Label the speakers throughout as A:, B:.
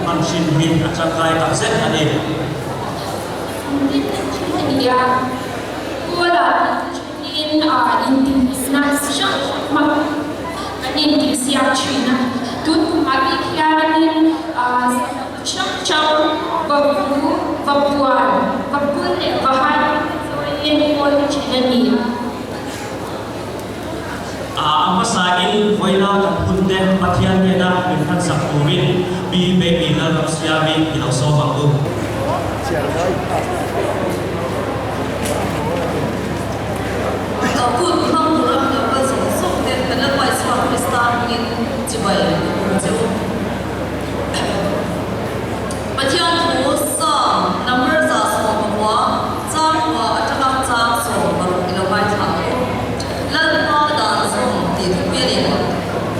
A: man shin hi achakai takset ani
B: ya wala in international shop mag anin siya China tun kumagi kiyanin shop chow babuan bahan in all China ni
A: amasain voila kan punde pathian ne na min han sak tumin bi be bi na sia bi ilo so bang tu
C: kun ham ram da ba so so de kana pai so kristan in jibai chu pathian thu sa number za so ba chang wa ataka chang so ba ilo bai tha lan pa da so ti pe ni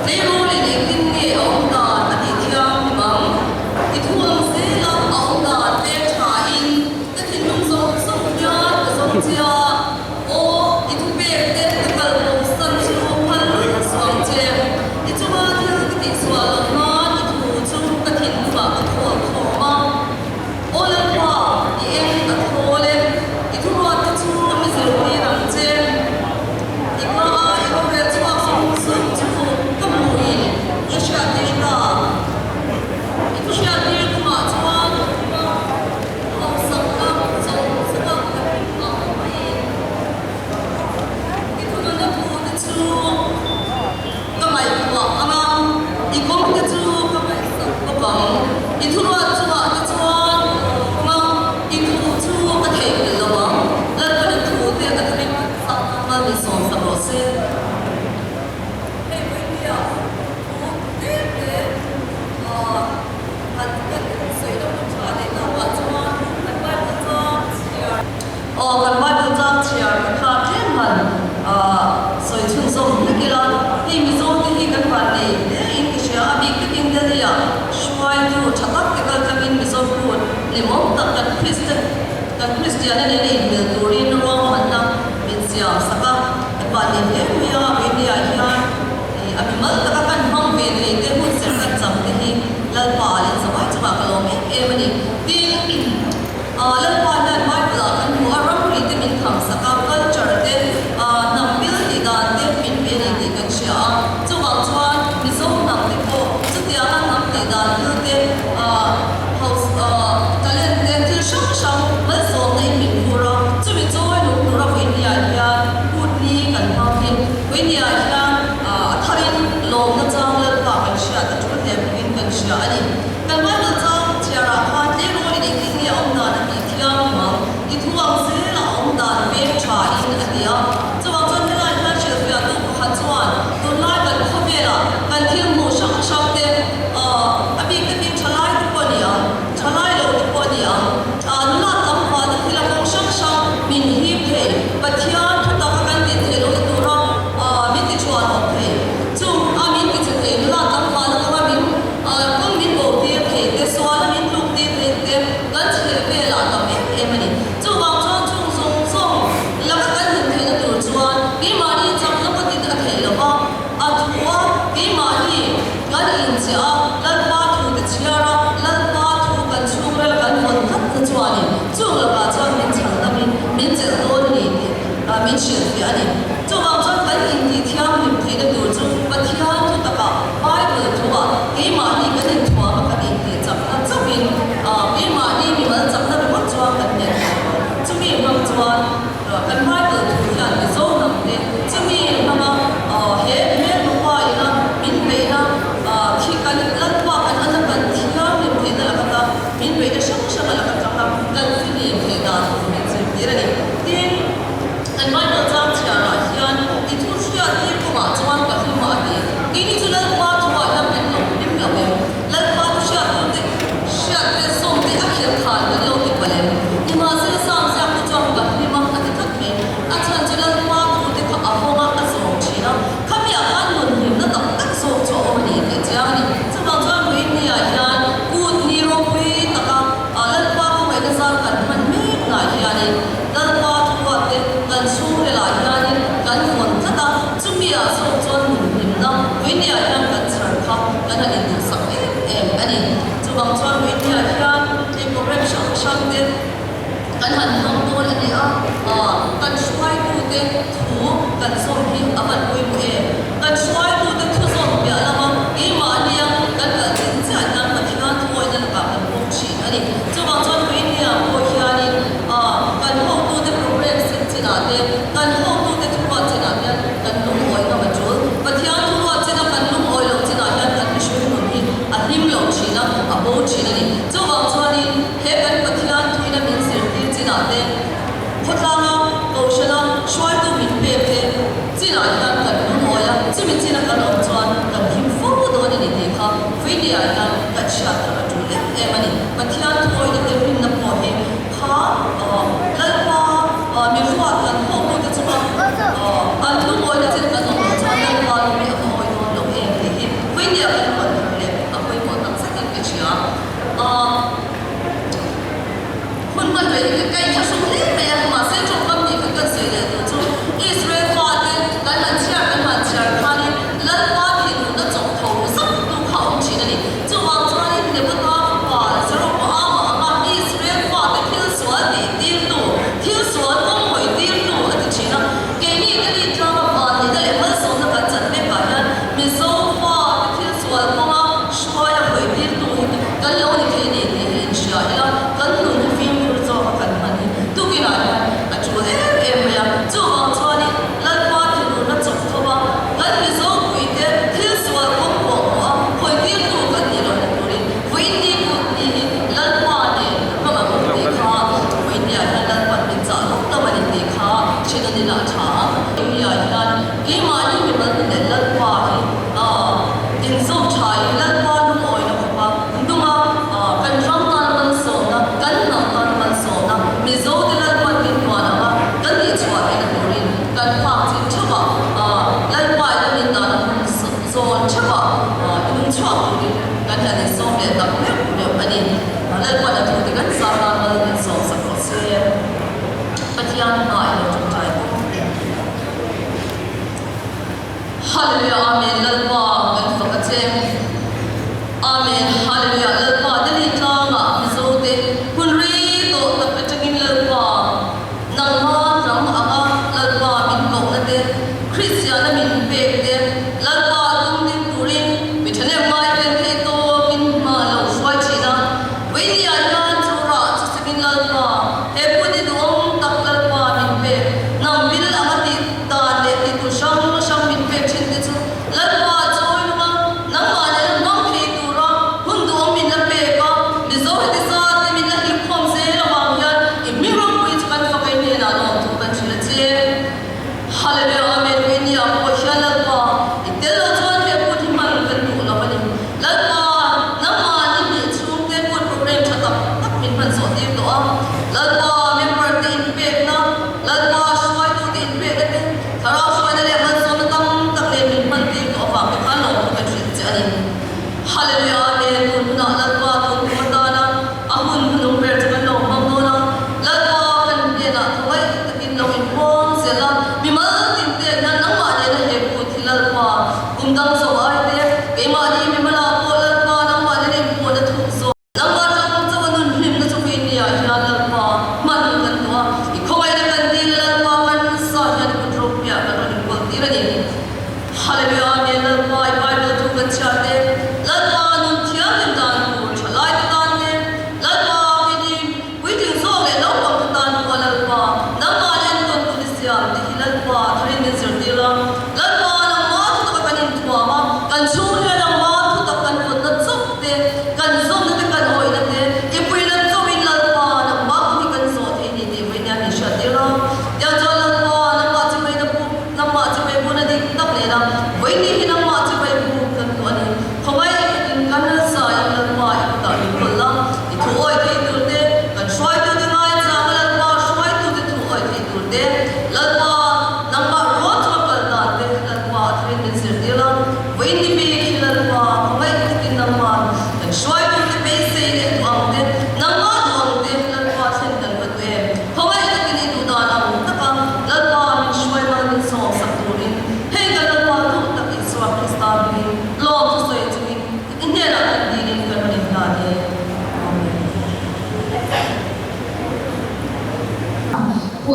C: le ro le le kin ni ong da ati thiam bang ti thu ang se la ong da te tha in ta thin nung so so ya so chia Christian ini ni turin ruang mana mensiam saka balik ni ya ini ya abi mal takkan ham beli ke pun serkan sampai lal paling sampai cuma kalau ni di lal paling mai belakang orang itu minta saka culture de nampil di dan de pin di kan sia cuma cuan misal nam de ko setiap nam di dan de house kalian de shang Abi sham te kan han hang ton ani a kan shwai tu te thu kan som hi aman pui mu e kan shwai tu te thu som ya lama e ma nia kan ka tin cha nan ma thian thoi nan ka kan pok chi ani chuwang chon pui nia po hiani kan ho tu te program sin china te kan ho tu te thuwa china te kan lung oi na ma chul pathian thuwa china kan lung oi lo china hian kan mi shui nu hi a him lo china a bo china ni chuwang chon in he kan pathian thuina min sir ti china te khotlanga koshana shwai tu min pe te china hian kan lung oi a chimi china kan om chuan kan him fo do ni ni te kha video hian kan sha ta tu le e mani pathian thoi na te rin na po he kha lalpa mi ruwa kan ho ko te chuma kan lung oi na china kan om chuan lalpa lu mi a oi do lo e te hi video kan kan le a koi mo tak sakin ke chia hun ma doi ke kai kha sum le me ya ma se chok kam ni kan se le tu chu Israel fa te kan man chia kha ni lan pa thi nu na chok tho sak tu kha om chi na ni chu wang chuan ni ne ba ka pa sa ro pa ma ma Israel fa te thil swa ti til tu thil swa ong hoi til tu a ti chi na ke ni ka ni drama pa ni da le ma so na ka chan me ka yan mi so fa thil swa ko ma shwa ya hoi til tu kan lo ni ke ni ni hin sha ila kan nu ni film ru zo kan ma ni tu ki na a chu e ma ya chu wang chuan ni lan pa thi nu na chok tho ba kan mi so kui te thil swa ko ko ma hoi til tu kan ni lo na tu ri voi ni ku ni lan pa ni ma ma ko ti kha voi ni ya lan pa ni cha lo ta ma ni ti kha chi na ni la tha ni ya yan e ma ni mi ma ni lan pa hi in so chai lan pa nu oi na ko pa nduma kan ram tan man so na kan nam tan man so na mi zo de lan pa ni wa na ma kan ni chwa ni na ri kan pa chi chwa lan pa ni min na na so chwa in chwa ni kan ha ni so le ta me le pa ni lan pa na tu de kan sa na ma ni so sa ko se pathian na ai lo chai hallelujah amen lan pa kan fa ka che amen hallelujah lan pa de ni ta nga mi so de kun ri to ta pa changin lan pa nang ma ram aga lan pa min ko na de christian na min pe de lan pa tum din turin mi thane mai pen the to min ma lo swai chi na we ni a na chu ra chu sagin lan pa e pu ni dong tak lan pa min pe nam bil aga ti ta le ti tu sham sham min pe chin de chu lan pa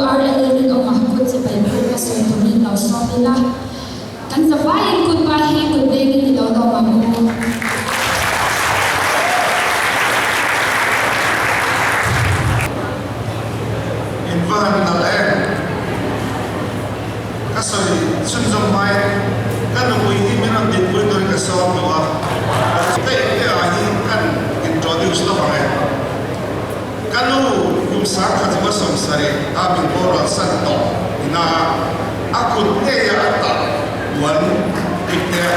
B: URL rin o mahapot sa Bible kasi ito rin daw sa nila. Kan sa bayan kung bahin kung dahil nila daw mabuo.
D: Invahan na lain. Kasi sunzong may kanong uihimin ang ditwin doon kasawang mga kaya ahin kan introduce na mga kanong yung sakit mo sa sari aming oral santo na ako teya ata buwan ikteya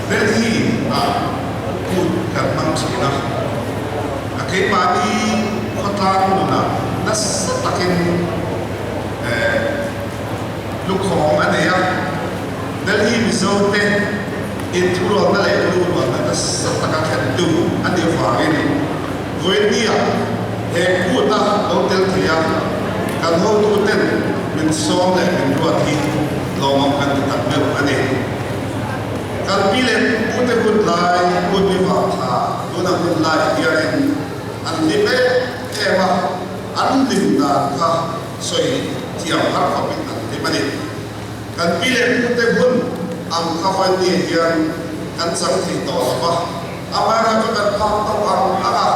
D: Delhi kut karmang sina akai mani kotang muna nas takin lukhong anaya Delhi mizote inturo na lay luwa na nas takakan du andi farin voidia kuta hotel kia kan ho tu ten min som le min ruati lomang kan takbel ane kan pilen pute good lai good viva tha dona good lai yarin an lipe ema an limda ka soi tiam har ka pin an limani kan pilen pute gun am ka fa ni yan kan sang thi to ba amara ka kan pa to ang aga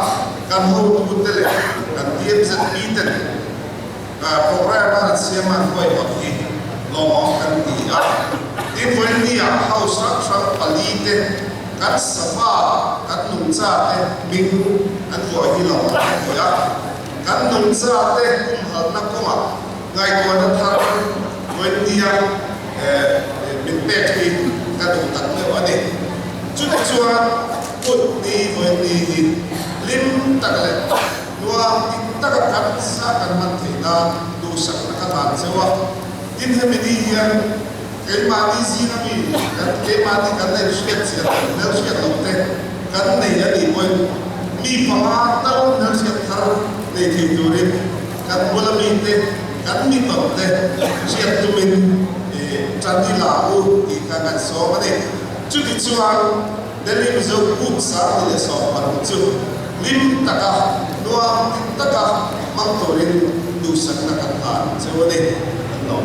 D: kan ho tu tele kan tiem sa iten program an siaman koi ba ki lomang kan ti a in dia house structure palite kan safa kan nungsa te ming an ko hilong ko ya kan nungsa te kum hal na koma ngai ko na thar dia min pek ni ka tu tak me wane chu chua put ni ni lim takale nuwa tak kan sa kan man the na du sak na ka tan sewa tin he mi hian kay mati si kami, kay mati kan na ilusket siya, ilusket lokte, kan na yan ipon, mi pangataw na ilusket har na itidurin, kan wala minte, kan mi tokte, siya tumin, chandi lao, ikakan so, mani, chuti chuang, dali miso uksa, nila so, parang chu, lim taka, nuang taka, mangturin, dusak na katan, so, mani, ano,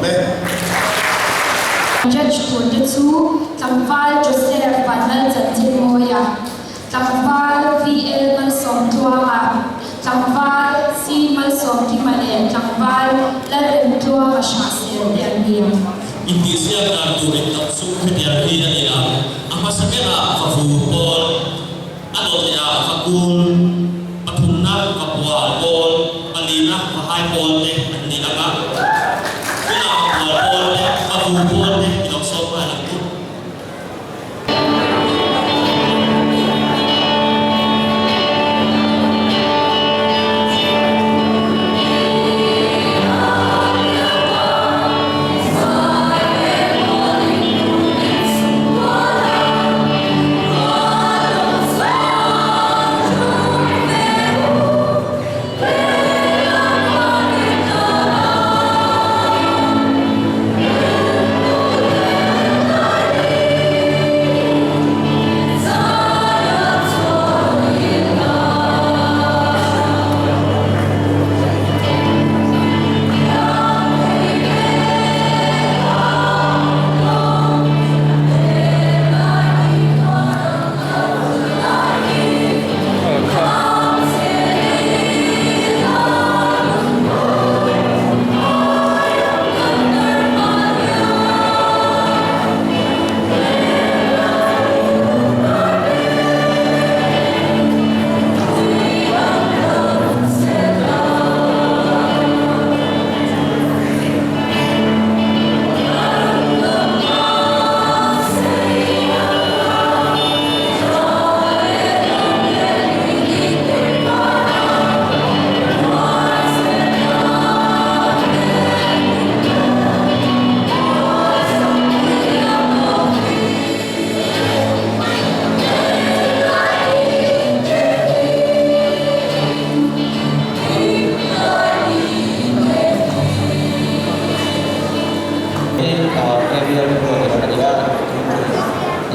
B: Judge Kunde Chu, Tangval Joseph Vanal Zantimoya, Tangval VL Malsom Tuama, Tangval C Malsom Timale, Tangval Lalem Tuama Shasir Derbiam.
A: Hindi siya nagtulit ng sumipiyar nila. Ang masakira, kafupol, ano kaya, kakul, patunag, kapualpol, palinak, kahaipol, hindi na ka. Kafupol, pinokso pa lang po.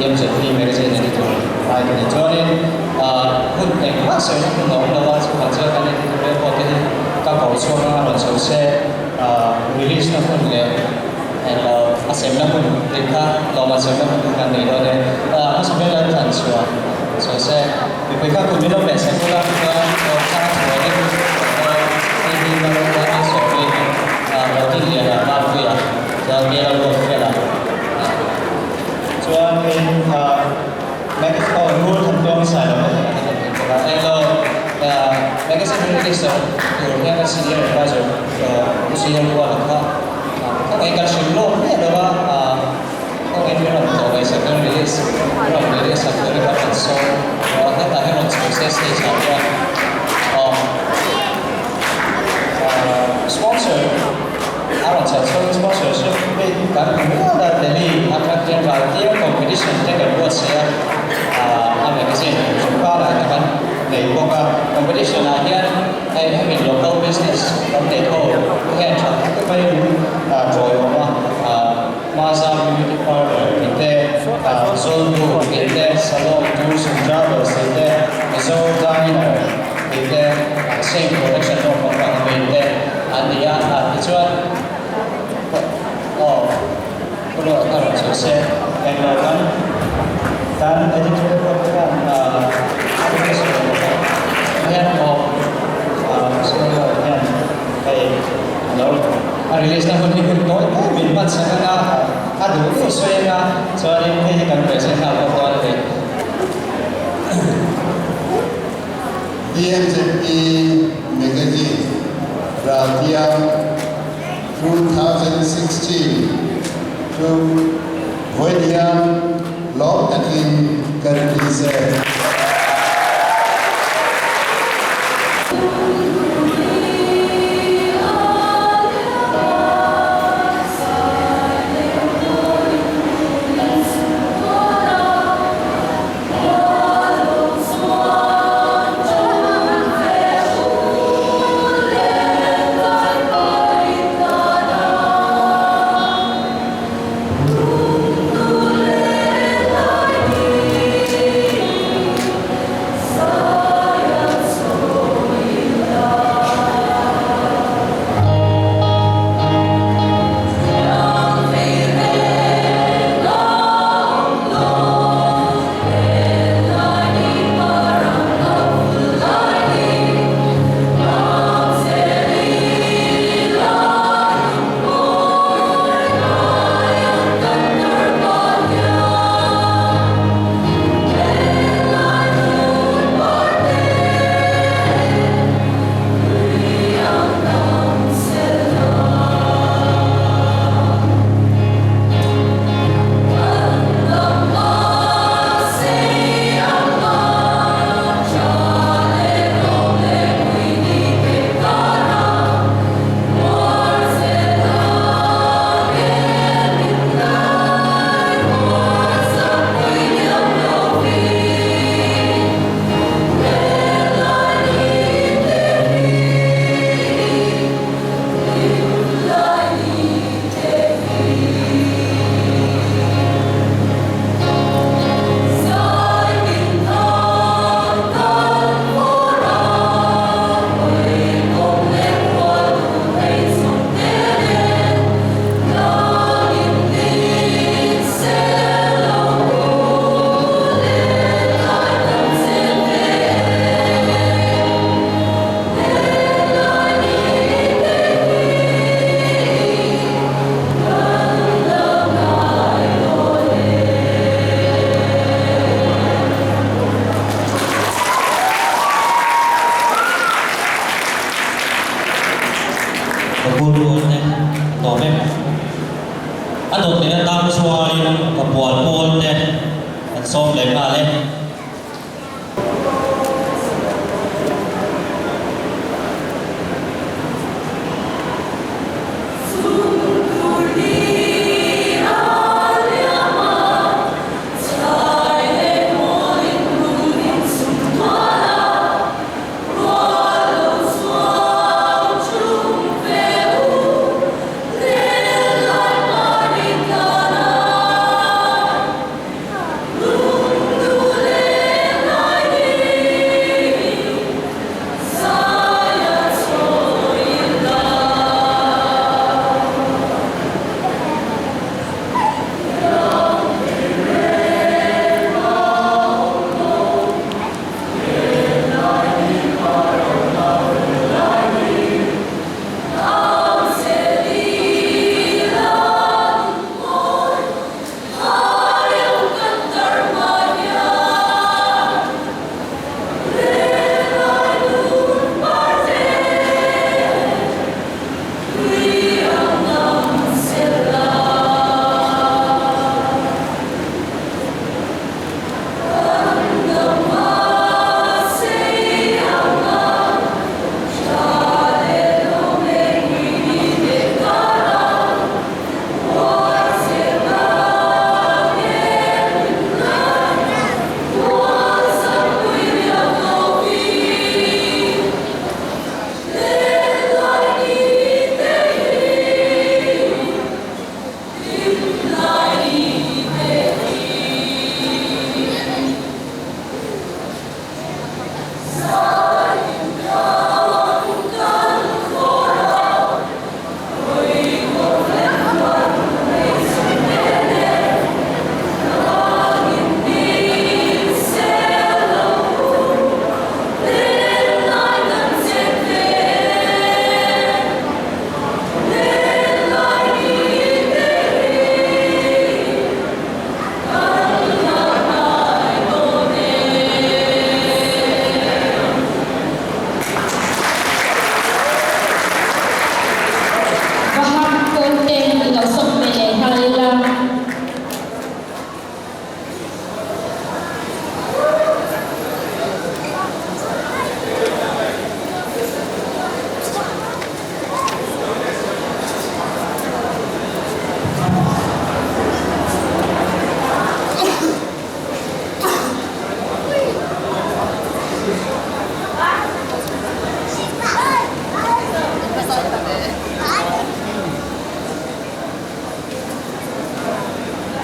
E: Yang saya punya mereka saya nanti tu hai cái cho nên hôn em phát sinh những nỗi lo lắng mà chưa cái này thì tôi có cái các cầu số nó là số xe release nó hôn lệ là xem nó hôn định khác lo mà xem nó hôn cái này đó đấy nó sẽ là thành số xe vì vậy các cùng nhau để xem cũng là các số này thì nó là số này đầu tiên là bao nhiêu cho nên là luôn phải là cho nên mấy cái câu luôn thành công sai lầm và em mấy cái sinh viên lịch từ những cái senior advisor senior qua là các anh cần sử dụng hết rồi ba các anh biết là tổ về sẽ cần release sẽ cần các phần số tất cả các một số sẽ chào ra sponsor Alan said, so sponsorship kan ada dari akan yang dia competition kita buat saya magazine juga lah kan dari buka competition aja having local business dari itu kan kita bayar joy masa beauty parlor kita Zolbu kita salon juice travels kita Zol diner kita same collection of orang kita dia itu kalau kalau selesai yang lakukan dan editor program apa yang semua yang kayak lalu rilis tahun ini kau minat sangat aduh saya soalnya ini kan presentasi apa tuh
F: DMZP magazine Radiam 2016 to William Lockatin Gardize.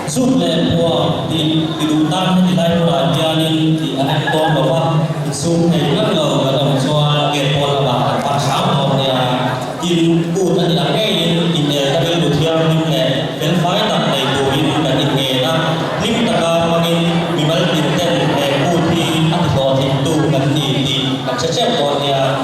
A: giúp lệ của thì đủ tăng thì lại của đại gia đình thì anh con bảoว่าgiúp thì rất ngờ và đồng cho kết quả là bạn phản sáng của nhà in cụ anh là cái in để các bên được theo nhưng lệ đến phái tập này của in là in nghề đó nhưng tất cả mọi người mình vẫn in tên để cụ thì anh có thì tụ gần thì sẽ chết của nhà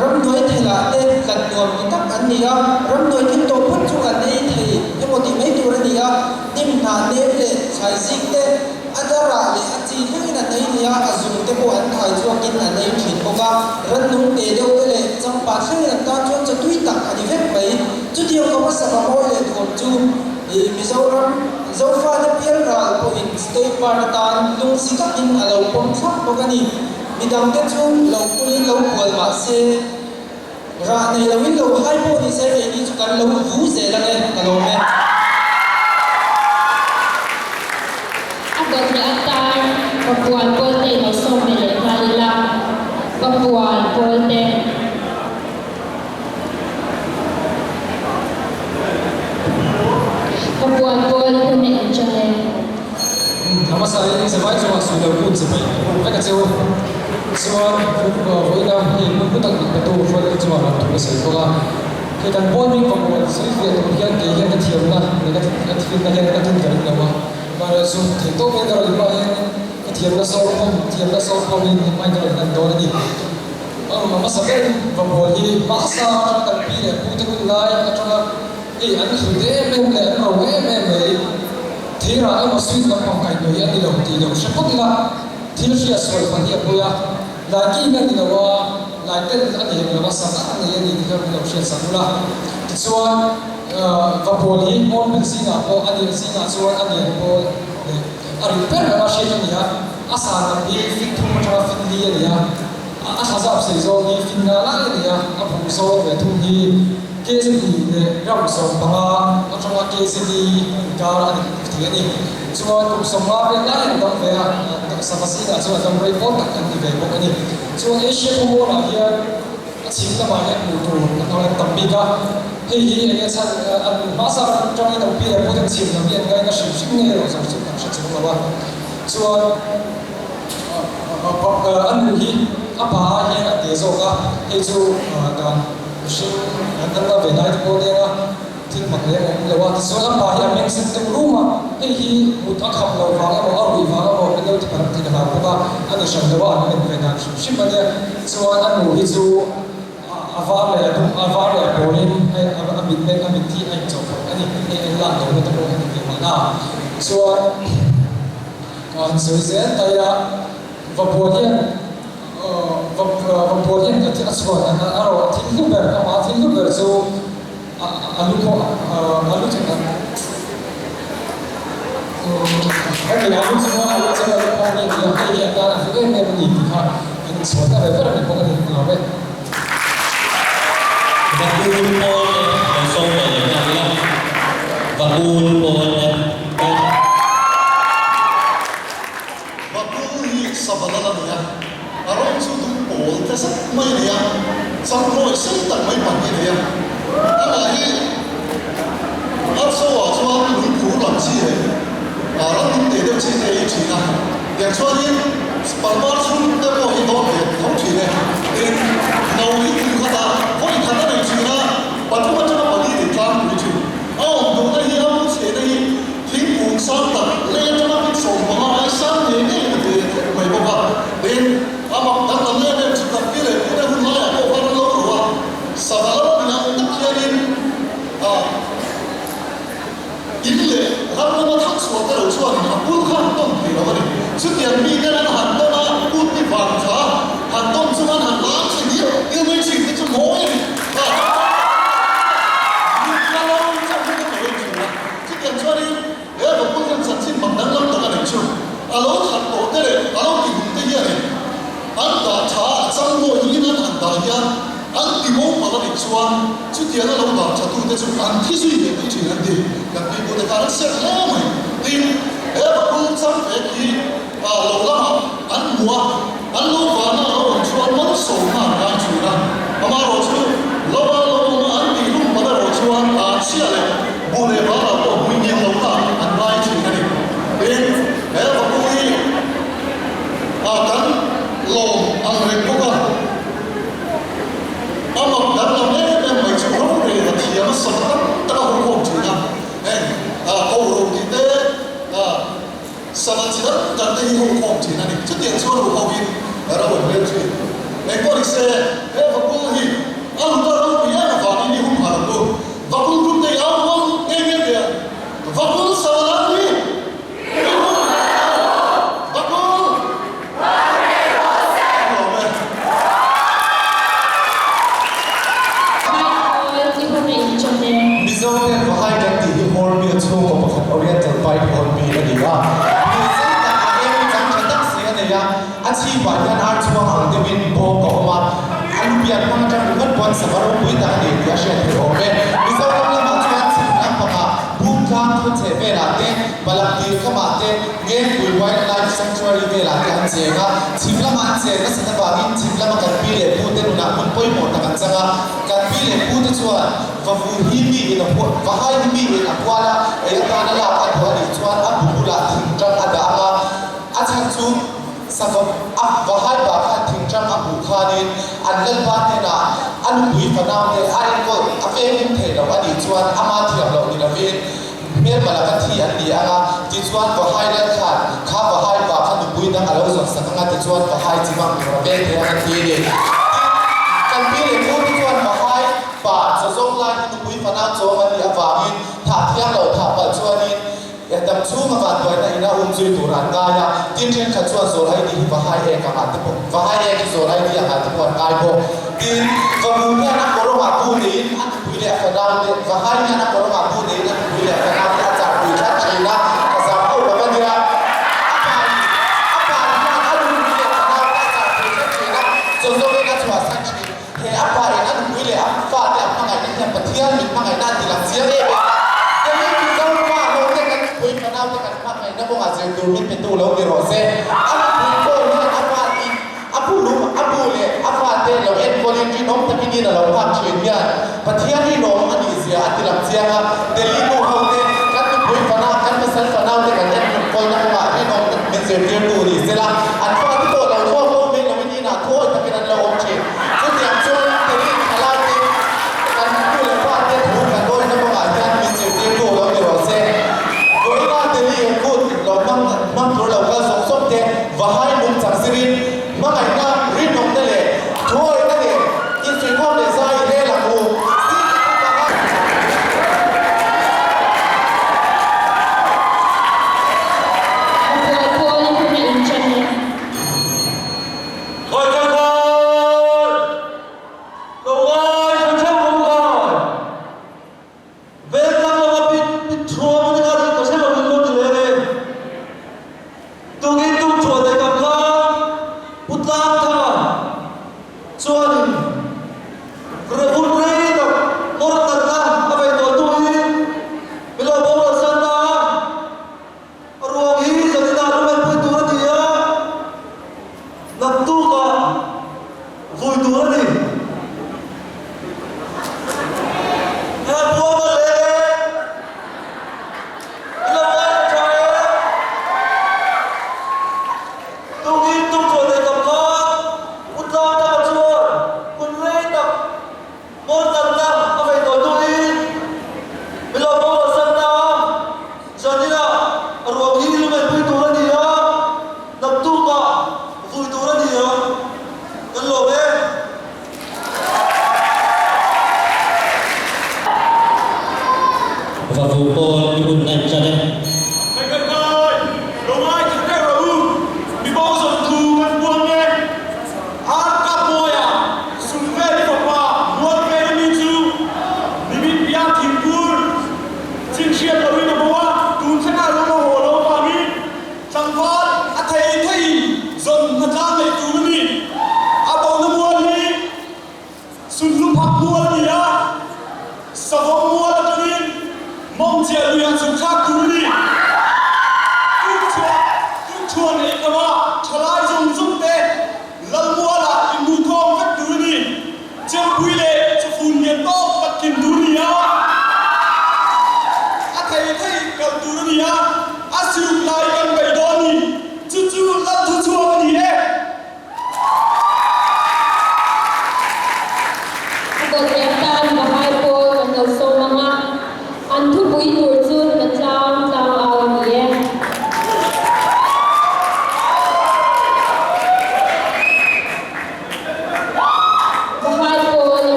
G: ram noi thela te kan nuam tak an ni a ram noi kin to phut chu an nei thei một tí mấy tuổi này à nhưng mà nếu để sai dịch đấy anh ta ra để anh chị thấy là đấy thì à dùng cái bộ anh thay cho cái là đấy chuyển qua cả rất đúng để đâu cái này trong bản thân là ta cho tweet tặng anh phép mấy chút điều không có sản phẩm để thuộc chu thì Mizoram dấu pha nó biết là của in state parliament lung xí các in ở lâu phong sắc có cái gì vì đằng cái chung lâu quân lâu quần mà xe ra này là win lâu hai bộ thì sẽ về đi cho cái lâu vũ dễ là nghe cái lâu này
B: Agak diantar Papuan Polte no somele Kalila Papuan Polte Papuan Polte ne enjoy
G: nama saya ini sebaik cuma sudah pun sebaik mereka jauh semua voi nam ini pun tak betul voi cuma orang tu saya kalau kita bonding Papuan saya dia dia tiap lah mereka tiap lah mà dùng thì tốt hơn rồi mà cái thiệp nó sâu không nên mai cái lần đó đi mà sao cái vào buổi thì mắc sao cho cần pi để phụ thuộc lại cho nó thì anh thử thế em để anh rồi em thế là em mà suy nghĩ bằng cái người anh đi đầu thì đầu sẽ có là thì nó sẽ soi phần thiệp bây giờ là cái này thì là lại tên anh thì là sao anh thì đi theo đầu sẽ sao là so vào buổi thì món mình xin nào anh đi xin nào so anh đi buổi anh repair là sẽ cho nhá asa là đi fit thùng cho fit đi nhá asa giúp xây dựng đi fit là lại nhá anh cũng so về thùng đi cái gì để rau sống bằng anh trong cái gì cả anh thì anh so cũng sống mà về lại anh về sao mà xin là so trong report anh đi về bộ anh so Asia cũng có là kia chính là mà cái mù tù nó là tầm bi cả thì cái sao anh mà sao trong cái tầm bi là có thể chìm là biến cái sự sinh nghe rồi sản xuất sẽ chịu là so anh thì apa hay là để rồi cả hay cho cái sự anh ta về đây thì có thể là thì mặc lẽ làว่าส่วนอันบาร์ยังสิ่งที่รู้มาที่มุดอักขระเราฟังเราเอาดีฟังเราเป็นเรื่องที่ผ่านที่เราพูดว่าอันนี้ฉันเดว่าอันนี้เป็นการชิมมันเนี่ยส่วนอันนู้นที่จูอาฟาร์เลยอาฟาร์เลยโบลินไอ้อามิดเป็นอามิดที่ไอ้จบอันนี้ไอ้หลังเราไม่ต้องรู้อันนี้เป็นมาส่วนการสื่อสารแต่ละวับวนเนี่ยวับวนเนี่ยที่อัศวรอันนั้นเราทิ้งลูกเบอร์มาทิ้งลูกเบอร์จูalu cakap okay alu semua cakap ni dia kan aku ni ni ha ini semua tak betul ni pokok ni apa
A: Bakul pol yang song yang ni bakul pol
D: bakul ni sabadala ni ya arong sudung pol tasap mai ni ya sangkoi sentak mai pan ni ya anh ấy áp số ở chỗ anh lũng cũ làm gì vậy? Nó kinh tế đều chỉ để ý chỉ là điện cho nên bằng bao chung đã có ý đó để thống trị này nên đầu ý từ khá là có ý khá là để chỉ là bản thân cho nó đi để làm để chỉ đúng đây là ông sẽ đây thiên cùng sáng tập lên cho nó biết sống bằng ai sáng đến đây để mày bảo cả nên mà đang làm lên chỉ tập cái này cái này hôm nay có bao lâu rồi sao đó Kianin inle ramna ma thak so ta ro chuan ha pul khan tom thi lo ni chutian mi na han to na put ni van tha han tom chuan han lam chi ni il mai chi ti chu moi ha ni ka lo cha ni ko ro chu na chutian chuan ni e ba pul kan chan chin mang dang lam ta ka chu a lo than to te le a lo ki te hi ni an ta tha chang mo ni na han da ya anh tìm mong mà nó bị chuan chút tiền nó lâu đỏ chả tu tới chút ăn thi suy nghĩ chuyện anh đi gặp đi bộ đại ta sẽ hết mày tin em mà cũng chẳng phải khi lâu lắm anh mua anh lâu vào nó lâu chuan mất số mà đang chịu ra mà rồi chứ lâu mà anh đi lúc mà nó chuan chia lại bộ đại bảo là bộ mình nhìn lâu là anh vai chuyện này tin em mà cũng đi cắn lồng ăn rệt cũng ông đã làm nên em mấy chỗ không để là thì nó sập tất cả không chịu nào câu rồi thì thế sập chỉ đất đặt đây không chỉ là chút tiền cho nó không in là đâu vẫn lên chuyện này có đi xe em và cô thì ông ta đâu bị em và đi không phải đâu và cũng lúc này ông nghe kìa
H: achi ba yan ar chuang ang dewin bo ko ma an pian ma ta ngat pon sabaro pui ta ni ya shen ho be mizo la ma chuan chi nam pa ka bum thang thu che ve la te balak ti ka ma te nge pui wildlife sanctuary ve la te an che ga chimla ma che ga sa ba in chimla ma kan pi le pu te nu na kun poi mo ta kan changa kan pi le pu te chuan va fu hi mi in a po va hai mi in a kwala e ta na la a thwa ni chuan a bu la thing tang ada ma a chan chu sabab va hai ba kha thing tang a bu kha ni an lal ba te na an bui fa nam te ai ko a fe min the lo ani chuan ama thiam lo ni la ve mer bala ka thi an ni anga ti chuan va hai la kha va hai ba kha bui na alo zo sa ka ti chuan va hai chi bang ro ve te an ti ni kan pi le ko ti chuan va hai ba zo zo lai ni bui fa nam zo ma ni awangin tha thiang lo tha pa chuan in dam chu ma van doi na ina chui tu ran ga ya tin chen kha chuan zo lai ni va hai e ka ma te po va hai e ki zo lai ni ha te po ai po tin va mu na na ko ro ma pu ni an bui le fa nam le va hai na na ko ro ma pu ni na bui le fa nam a cha bui cha chi na ka sa ko ba ba ni apa ini kan boleh apa dia apa ngai ni yang petian ni apa ngai nanti lang siang ni. Jadi kita lupa lo dengan boleh kenal dengan apa ngai nak buat hasil tu ni betul lo di rose. Apa boleh ni apa ni apa lu apa boleh apa dia lo boleh ni nom tapi ni lo tak cia petian ni nom ani sia ati lang siang Delhi tu hau ni kan tu boleh kenal kan pasal kenal dengan ni boleh nak buat ni nom menjadi dia tu ni sila. Apa tu lo lo ni lo ni nak tu tapi nak lo okey. Vahai nung changsirin mangai na rin nong dale thoi dale in sui khom le sai le la mu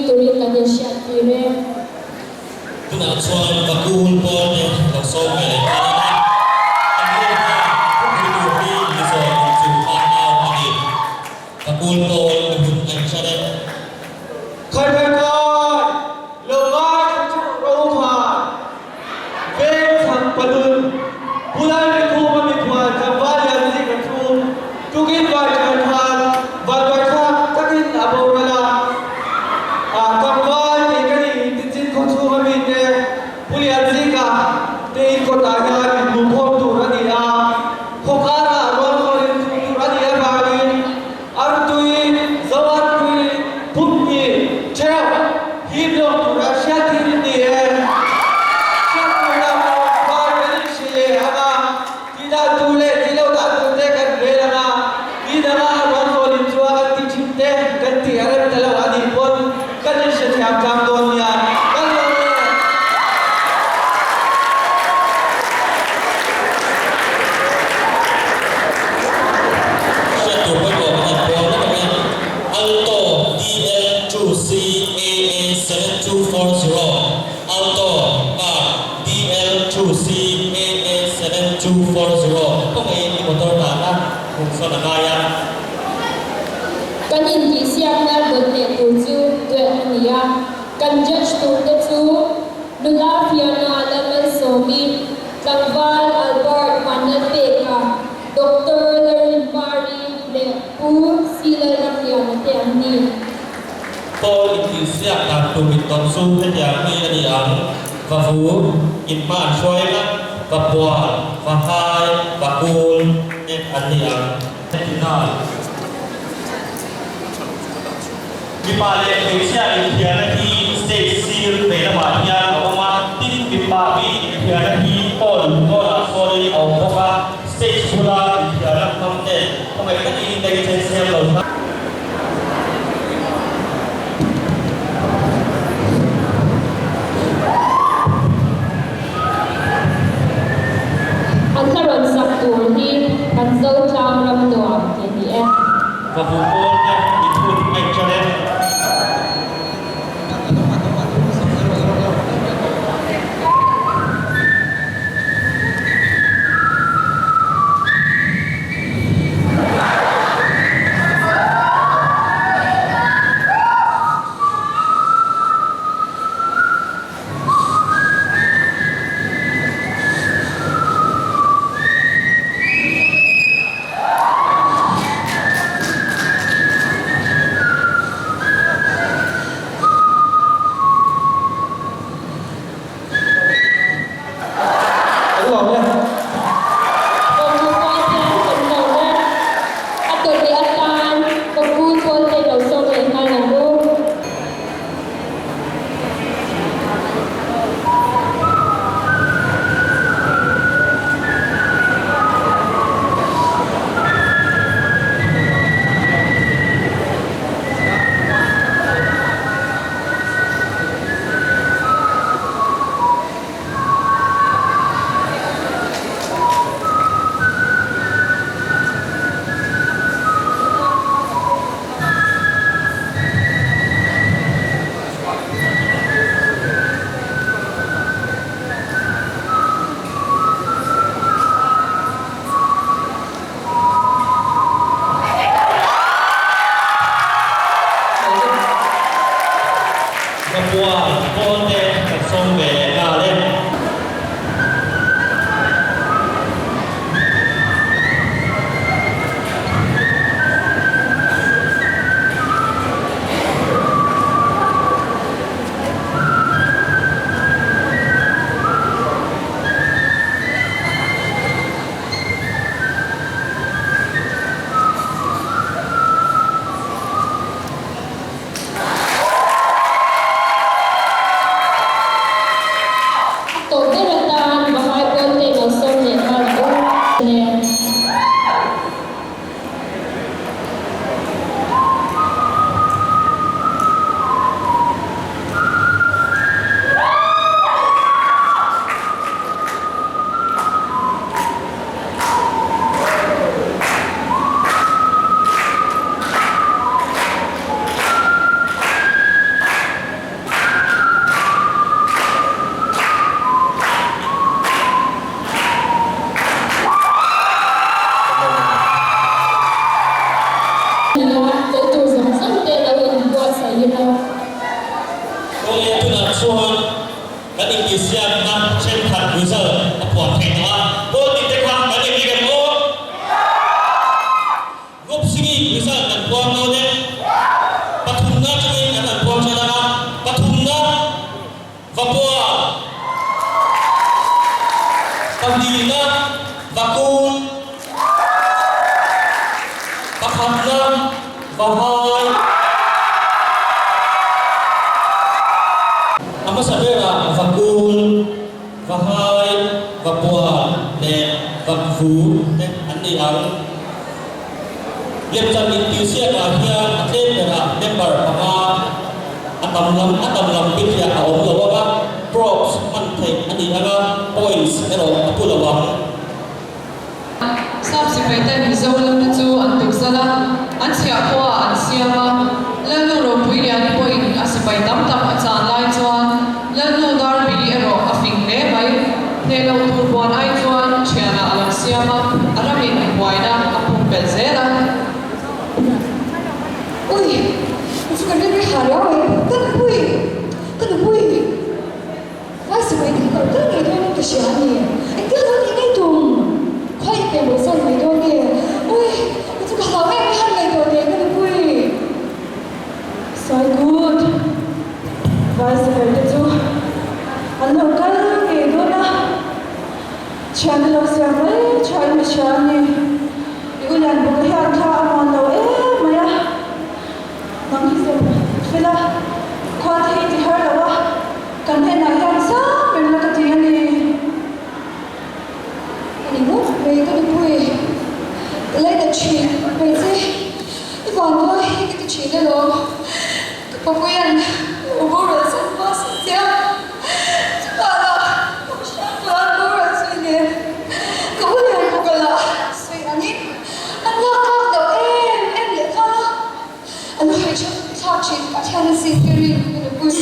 B: turin kan siya kire.
A: Tuna chuan bakul pon ne lo so me le ka na ani ka ku ku ni ni so ni chu pa au ani bakul pon le hun ai cha le
I: khai khai khai lo mai chu ro ma ve thang padun pulai ni khu ma mi khwa ka ba ya ni ka thu tu ki ba ka than ba ba kha ta ki abo wala a ka ba ni ka ni tin tin ko thu ma mi te pulia zika te ko ta ya ni mu phom tu ra ni a ko ka ra ro ko rin tu ra ni a ba ni ar tui zawat tui phum ni cheo hi lo tu ra sha ti ni e sha tu ra ba ni shi le ha ti da tu le ti lo da tu te ka le ra na ti da ma ro ko rin tu a ti chim te ka ti ara ta la ani pon ka ni shi tham tham don ya ka lo
A: sha tu pa ko ma ko na ka alto DL2CAA7240 alto DL2CAA7240 ko mai ni motor ta na kung sa na kaya
B: Kan in ki siam na got ne tu chu tu ania kan judge tu te chu nula fiona lemon somi Tangval Albert Manapeka Dr. Larin Bari le pu sila rafiana te ani
A: Paul Indonesia dan Tumin Tonsu yang ini yang Vafu Iman Shoaib Papua Fahai Bakul dan yang final di balik Indonesia di stage seal Belawanya Oma tim di balik di Paul sorry Oka stage pula di dalam konten mereka ini dari sel
B: Ang karon sa tour ni kan zau chang ram doa KDF
A: Vafu Paul itu actually Tôi tu là xuân các định kỳ xem năm trên thật bây giờ của thầy đó cô định thế không các định kỳ gần cô gốc sĩ bây giờ cần quan đâu đấy bắt thùng nó cho mình cần quan cho nó bắt thùng nó và qua bắt đi nó và cung bắt hạt nó và hai Ambassador là vakul, vahai, vapua, le, vakvu, le, andi ang. Lihat jadi tiusia kahia, atlet era member apa, atam lam bikia awam lawa props, mantai, andi aga points, ero apu lawang.
J: Subsequently, Mizo lam tu antuk sala, ansia hoa, ansia ma, lalu rompui yang poin asipai tam acan lai tuan. Lalu dar bili ero afing le mai helo turbuan ai tuan chiana alam siama aramin waina apung belzera
B: ui itu kan dia hari awal kan bui vai se vai ter que ter ido no teciani então não ninguém tum qual é que é você não ido aqui ui itu kalau vai kan ido dia kan bui so good vai se vai ter tu ano kan ido na channel lo siapa channel channel ibu yang bukan yang tak aman lo maya nang hisap fila kuat hiti har lo kan hen nak yang sa memang ketian ni ini bu mereka tu bui lei dah cik mereka ibu anu kita cik lo kepakuan ubur rasa mas siap sekarang sekarang ubur rasa ni kemudian bukan lah sui ani anak kau dah em lihat kau anak hanya tak cik macam ni sih kiri bui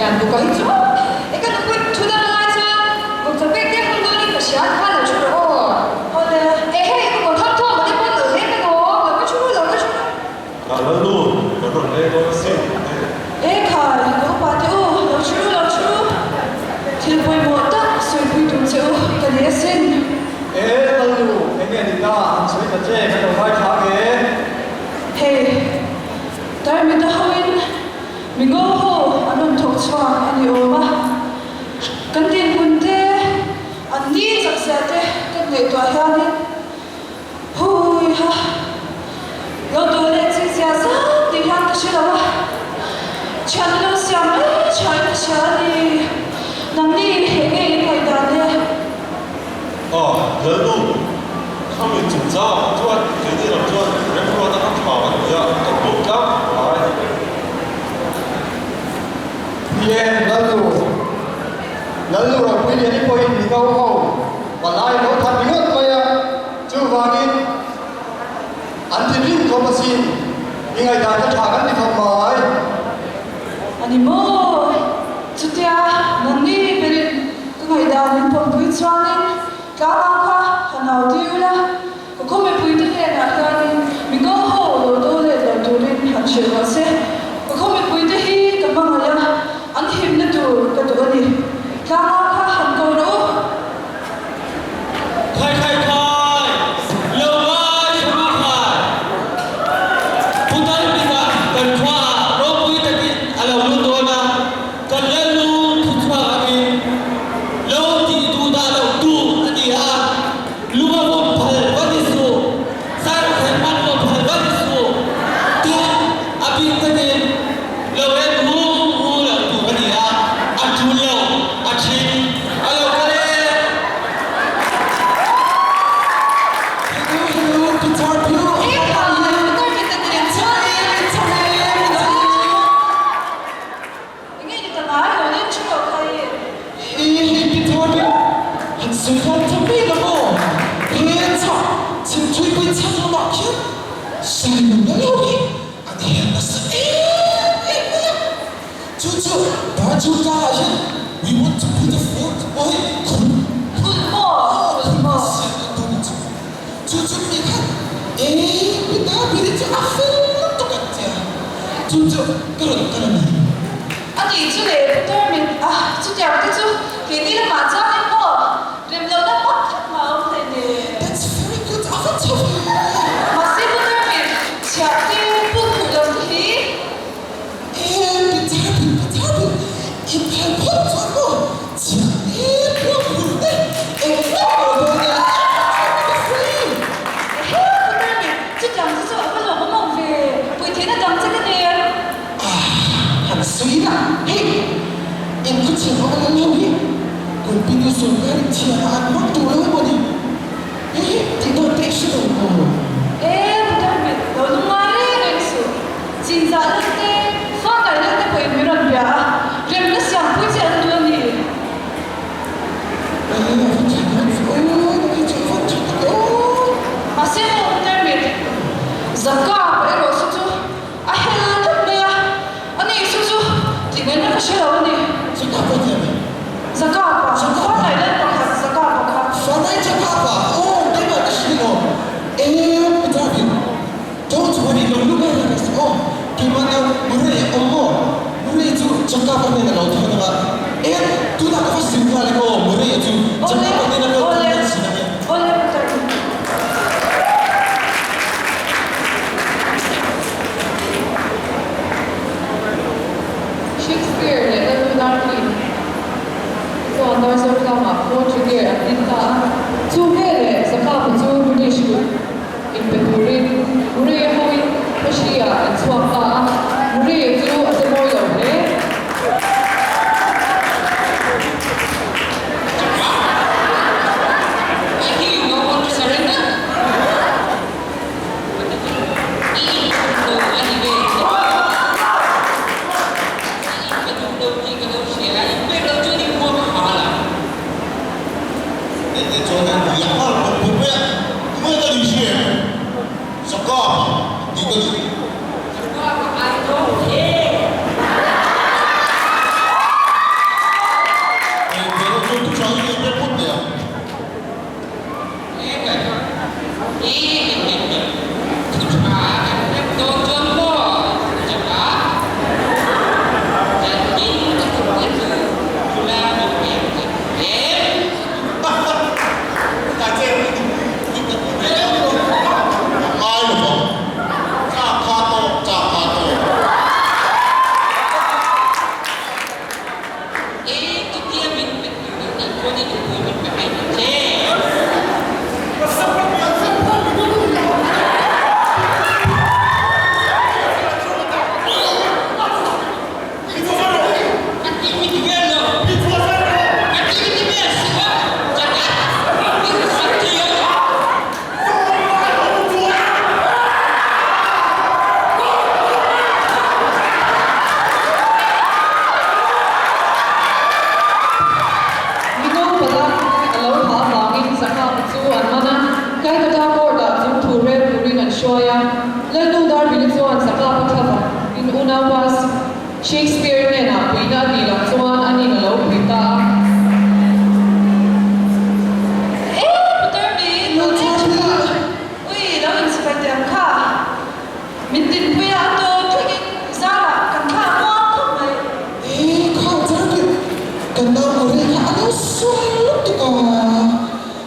B: yang bukan itu, ikan tu sudah mengajar, bukan pekeh hendak ni kesian mana cuma oleh, ibu kau tak tahu mana pun lelaki tu, lepas cuma.
I: Lalu, kalau lelaki sih.
B: Kai, kau pati lepas cuma, tilpui muat, suipui tunjuk, kan dia sen.
E: Lalu, ini kita sudah kerja, kita mulai kerja.
B: Hey, tapi minta hawin, minggu anun thok chwa ani oma kantin bunte ani saksate kan nei to hani hui ha lo to le chi sia sa ti han ta shila chan lo siam le chan chani nang ni he nge kai da ne
I: lalu kami cinta tuan jadi tuan mereka tak tahu ya terbuka.
E: Lalu rapui jadi poin di kau balai kau tak ingat saya cubain anti-ring kau masih ingat dah cakap di kamar.
B: ani mo chutia nani berin kungai da nin pom pui chwanin kama kha hanau diula ko khome pui te he na khanin mingo ho lo do le lo turin han shirwa se ko khome pui te hi kamang
H: Sungkan tapi lamo. Hensa. Sintui pun satu makin. Saya mengalami. Ada yang nasa. Cucu, baju kaya. We want to put the food boy.
C: Good boy. Good boy.
H: Cucu lihat. Kita beri tu apa tu kata. Cucu, kerana.
J: 아니 이쪽에 붙들면 저기 앞에서 괜히 맞아는 거 렘려다 빡 마음되네
H: That's very good. Apa tu?
J: masih 붙들면 siapa pun 부정히
H: Betul. Ikan pun tu. Jangan berbuat. Free.
J: 붙들면 저기 앞에서 앞에서 엄마 왜 보이테나 당직이네
H: Han suina. Hey. Ikut siapa orang lain? Kau pilih sungai tiada mak tu lalu ni. Tidak tekstur.
J: 붙들면 너는 말해 그랬어 진짜 그때 화가 날때 보이면 야 렘는 상 보이지 않더니 masih 붙들면 zakat 이거 수주 아헬 아니 수주 이거는 싫어 언니
H: Siapa dia?
J: zakat zakat 날때 zakat
H: Sampai cakap oh dia nak sini betul. Don't worry, lalu kan oh gimana murid murid itu cakap apa ni kalau tu nama tu nak kau simpan lagi murid itu cakap apa ni kalau tu
J: oleh 붙들면 Shakespeare letter to Darwin. So andar sa kama Portuguese at tinta. Sumere sa kapa sa British in Peturin. Mure hoy Russia at swaka. Mure tu at moyo ne. Shakespeare niya na pwede nilang suwan ani nalaw pita. Petermin, uy, lang inspect ang ka. Mintin po yan to, tingin Zara, kang ka mo ako may.
H: kau jangan kena mereka ada suara tu kau.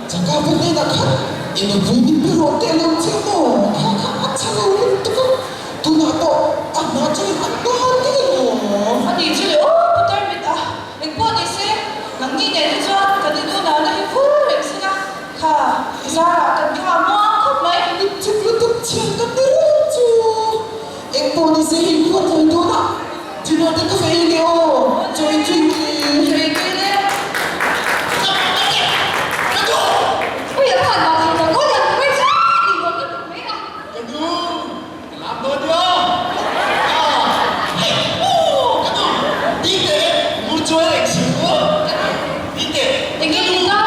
H: Jika benda nak kan, ini bumi biru dalam temo. Kakak cakap tu kan, tu nak tahu anak jadi anak dia.
J: 아니 이제 Petermin 앵보니스 남기네 저 그래도 나는 후레스가 가 Zara, kang ka mo ako may.
H: Cakap tu cakap terus. Ekor ni saya ikut tu nak. Tidak ada kafein dia. Join ni.
J: Ui, anh Thành bảo thì có nhận với sao thì có cái mấy à?
H: Làm tôi chưa? Đi để mua chuối để chịu. Đi để.
J: Thì cái gì đó,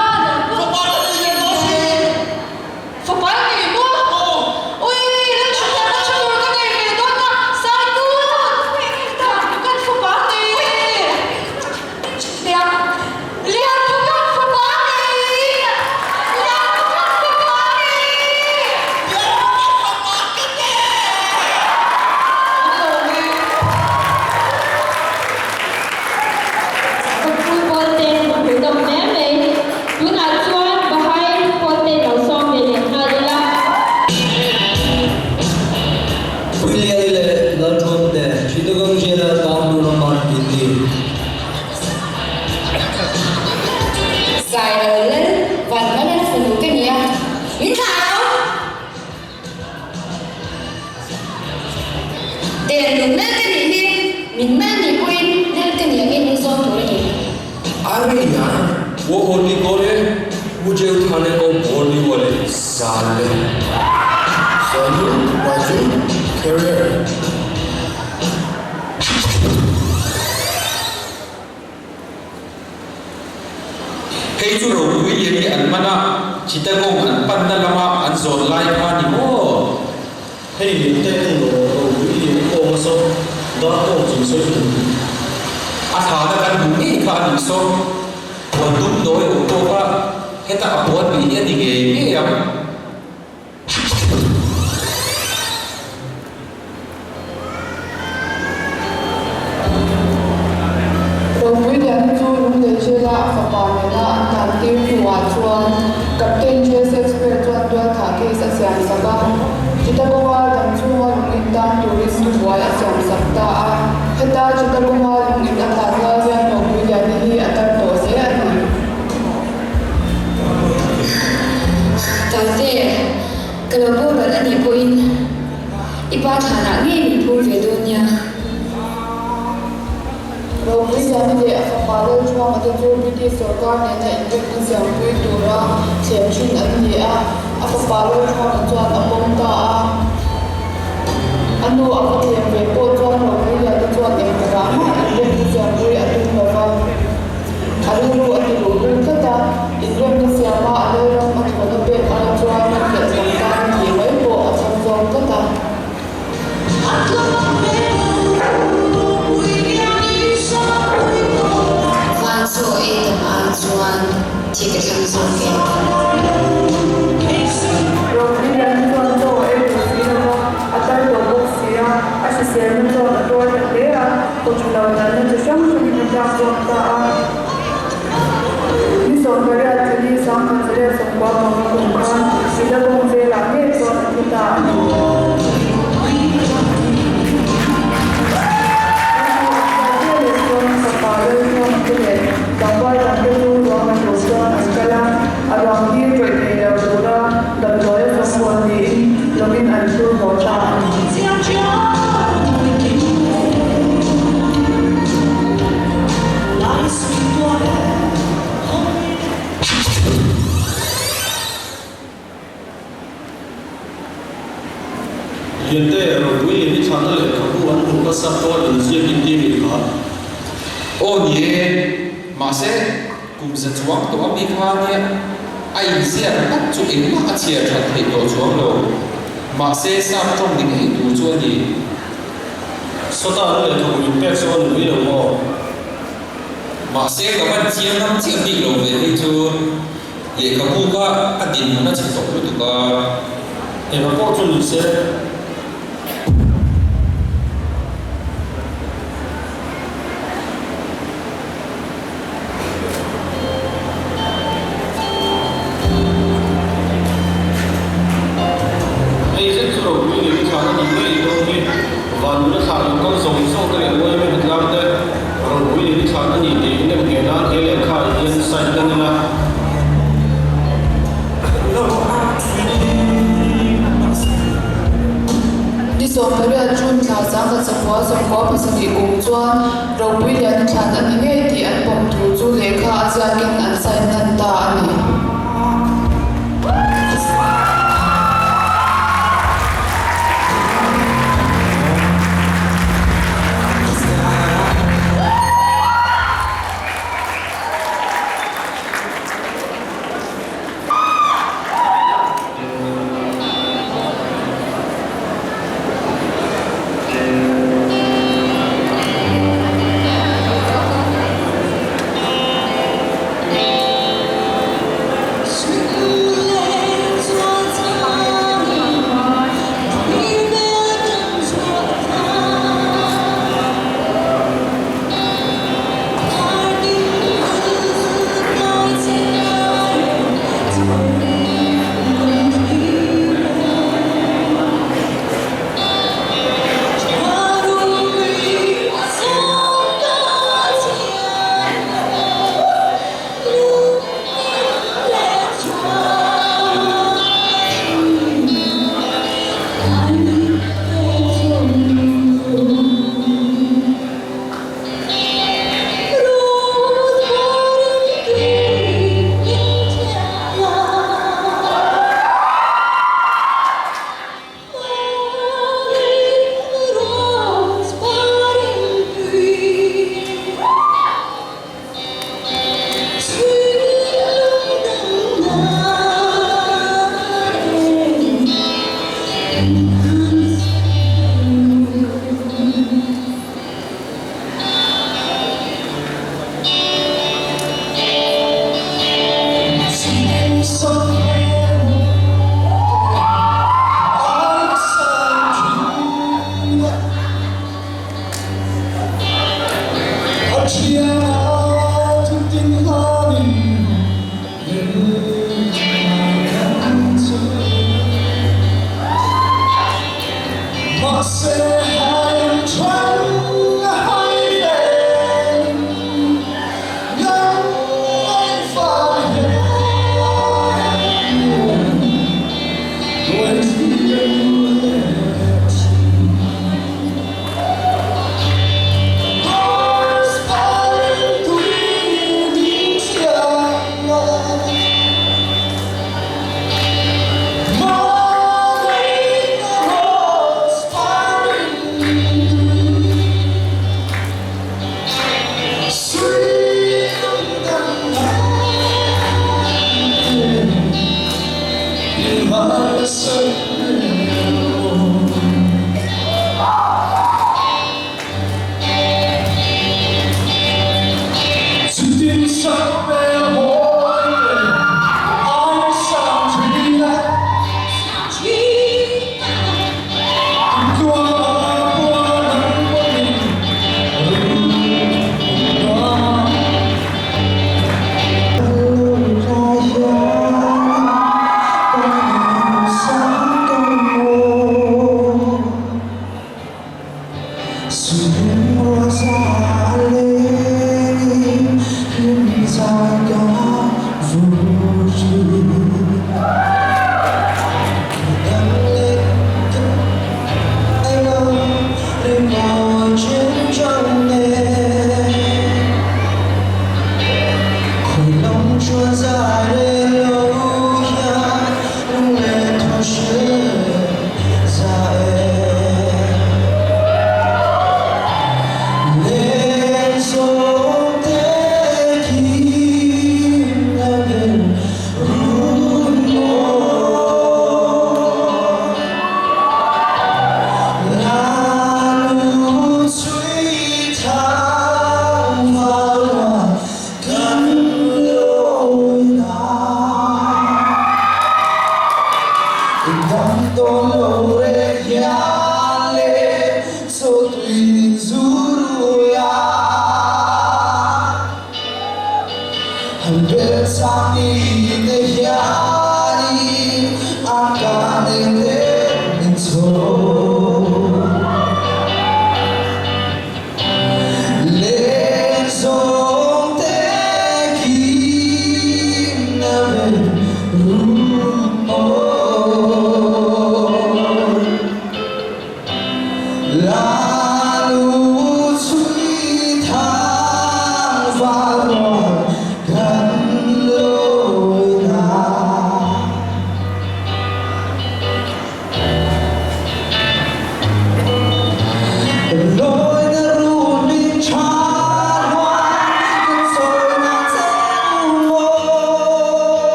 K: hei chu ro pui lian ni an mana chitagong an pan na lama an zon lai kha ni mo
A: hei ni te no wi ni ko so da ko chu so
K: a tha da kan bu ni kha ni so wan dum doi o to ka heta a pon bi ni ge nge yam
J: Kapten JSX Pertuan Dua Thake Sasyam Sabah Kita Goma Damchua Lungintan Turis Tubuai Asyam Sabta Heta Kita Goma Lungintan Tazla Zian Nogwi Yanihi Atar Dose Ani
B: Tate, kalau buat ani poin, ibadah nak ni pun vedonya.
J: Rogi Yani de Afapalo Chua Mata Chua British Sarkar Nena Indonesia Pui Tura Siamshin Ani Afapalo Chua Chua Apongta Anu Apatiam Vepo Chua Rogi Yani Chua Nengkarama Indonesia Pui Atu Nova Alu Atu Lulu Kata Indonesia Ma Alu Atu Nabe Ala Chua Nabe Sarkar Kiwai Po Asam Zong Kata
B: So itu anjuran tiga langsung ke.
J: Rogi Yani Chua Chua Itu Sino Atar Dobok Sia Asisian Chua Chua Chua Kochulau Nana Chua Chua Chua Chua Ni Sombere Atili Sang Kanzere Songwa Mongkongkan Sida Gongze Lake Chua Kita Sampai sampai tu ruangan dosa sekarang ada dia berada dalam dan doa semua ni lebih anjur bota.
A: Yente ro wi ni chana le kabu an ko sa to le je ni ni ka
K: o nie ma se kum sa chuang to mi kha ne ai sia tak chu in ma chia tha thei to chuang lo ma se sa tong ni hi tu chu ni
A: so ta le kabu yu pe so ni lo mo
K: ma se ka ban chia nam chia bi lo ve hi chu ye kabu ka adin na chi to lu ka
A: e ba ko chu ni se
J: Sombere Jun Thazang ka Sapua Songko Pasaki Kumchuan Rogi Yani Chan Ani Nge Ti An Pom Tu Chu Lekha Aziakin An Sain Nan Ta Ani
B: Hãy subscribe cho kênh Ghiền Mì Gõ để không bỏ lỡ những video hấp dẫn.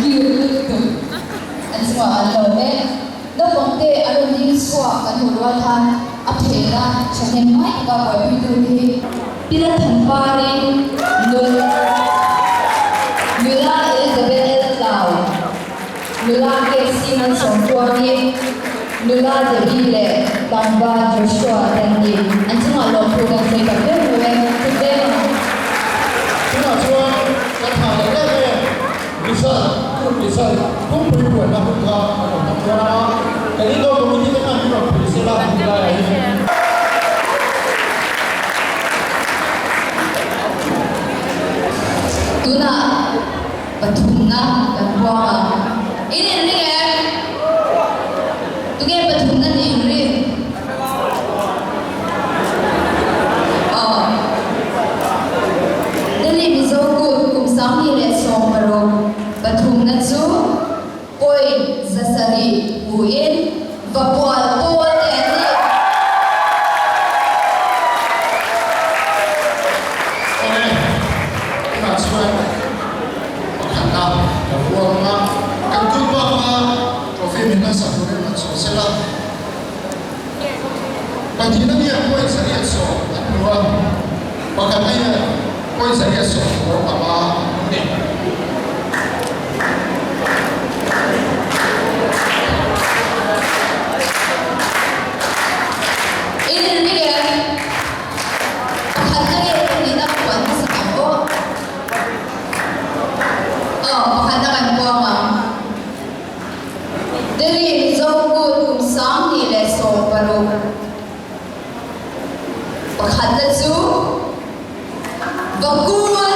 B: gil tu an semua alo no pongte alo ni swa kan hulwa than aphela chanem mai ka boy tu ni pila thanpari nula Elizabeth Lau nula ke sinan songwani nula debile tamba Joshua Randy an semua lo program saya tak ada today
F: chúng ta cho cái thằng này đấy bisa cũng beri buat nak buka orang tua jadi kalau komuniti kan juga bisa lah mulai ini
B: tuna patuna dan buang ini kan tu kan patuna ni ini Dali bizoku kumsami le sombaro bathum na chu poi zasari buin vapwal to te ni
F: Nah, suai. Karena buang mak, kan tu buang mak, trofi minta satu ni nak sosial. Bagi ni yang poi serius so, buang. Bagaimana poi serius so, orang apa ni?
B: ini kan hadnya yang tidak kuat sekali hadnya kan buang dari bizoku kumsami le sombaro hadnya tu baguan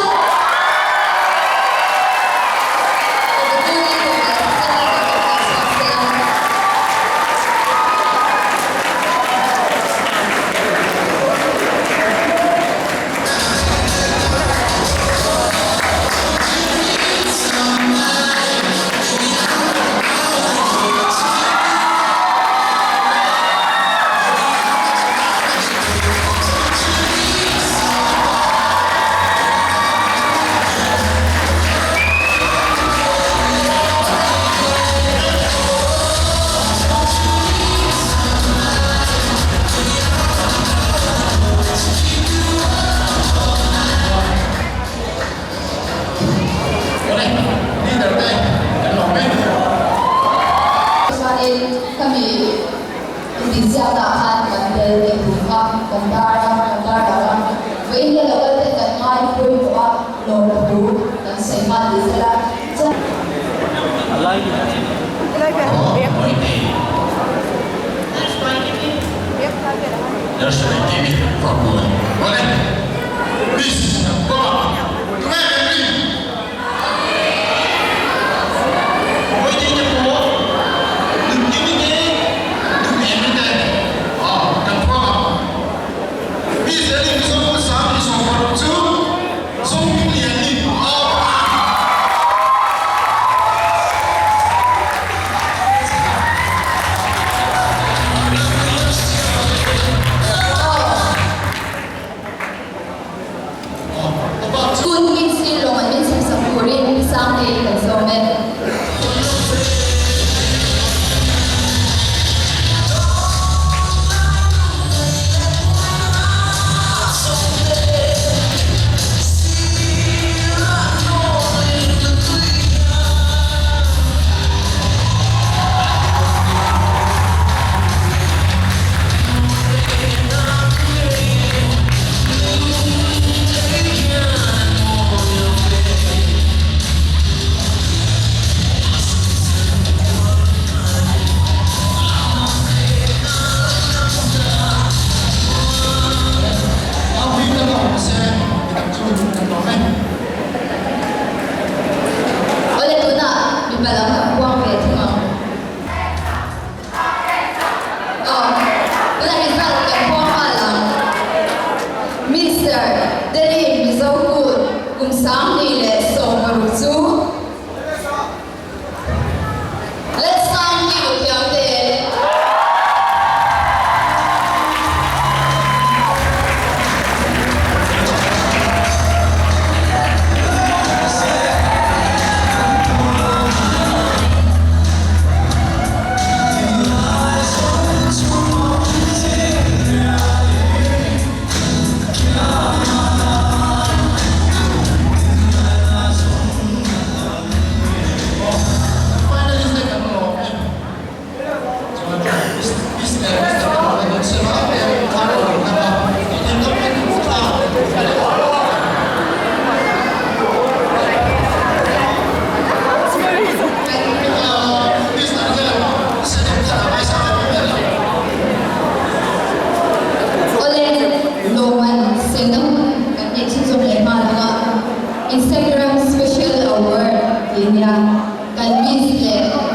B: kan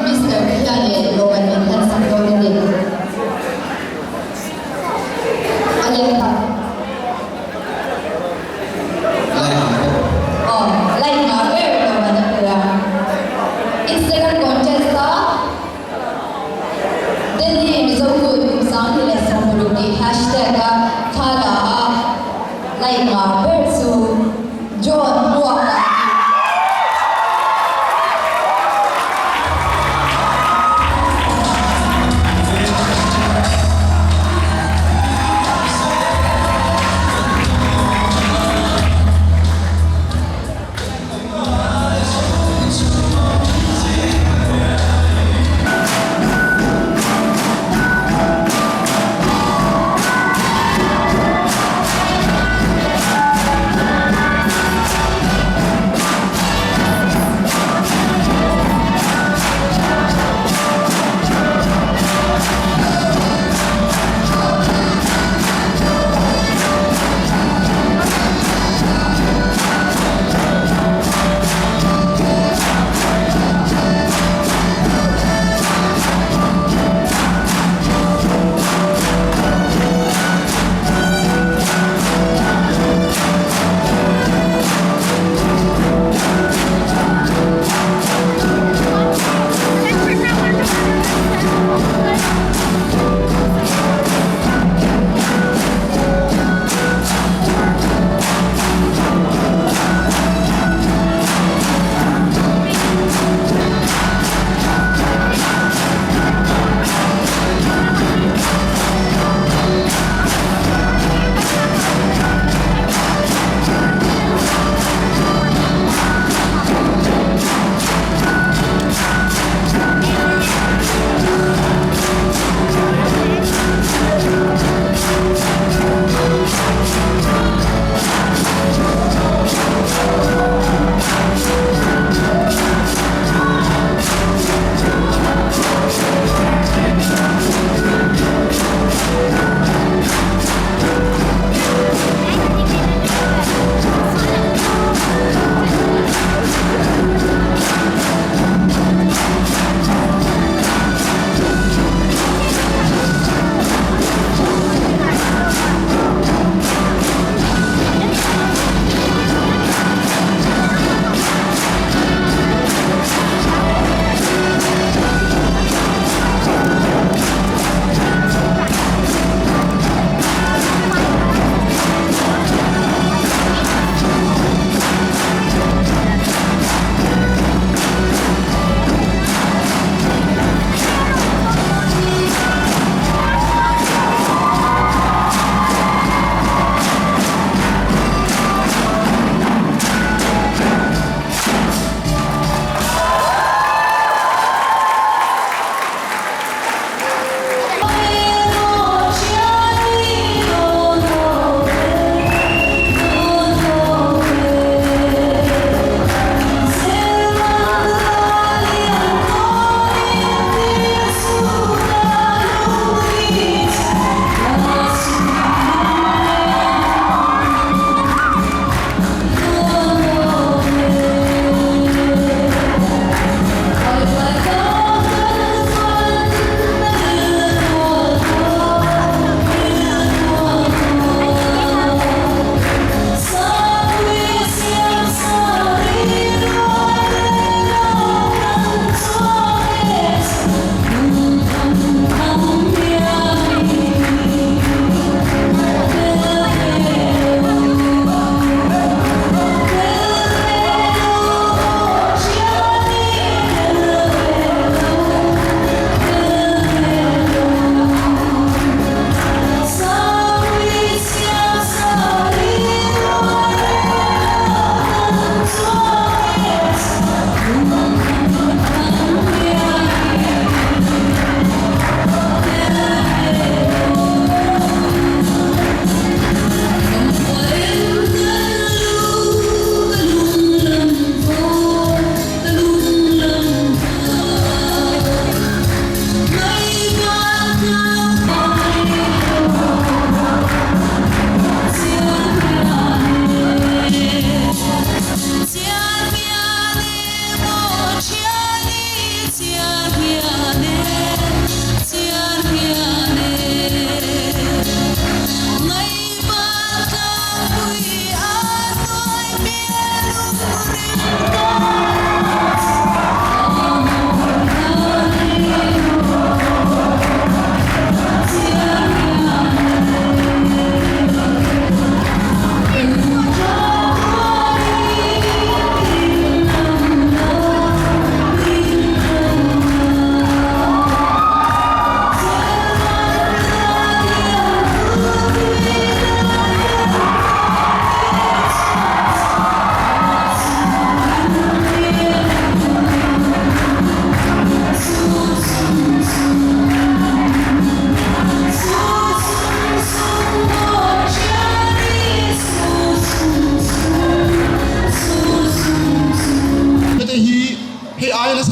B: Mr. Piane lo kan min kan sang lo ni Alexa oh like ma ver lo kan pura Instagram contest ta Delhi mizo ko sang ni le sang lo ni hashtag khala like ma ver so John Walker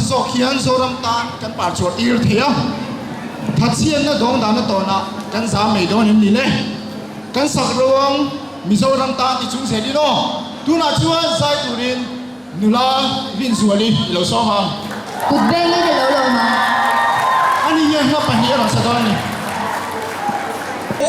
F: สิโซเขียนโซรำตากันปาดชวดอีร์เทียทัดเชียนนะดองดานตอนะกันสามไม่โดนหินนี่เลยกันสักรวงมิโซรำตาที่จุงเสดีโนทุนาชวนไซตูรินนุลาวินสวลีเราซ้อม
B: กุดเบงนี่เดี๋ยวเรามา
F: อันนี้ยังนับไปเหี้ยหรอสักตอนนี้
B: เ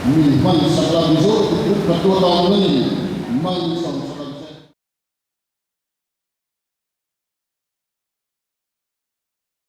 F: Mình mang sắc làm dấu, cũng là tua tao mình mang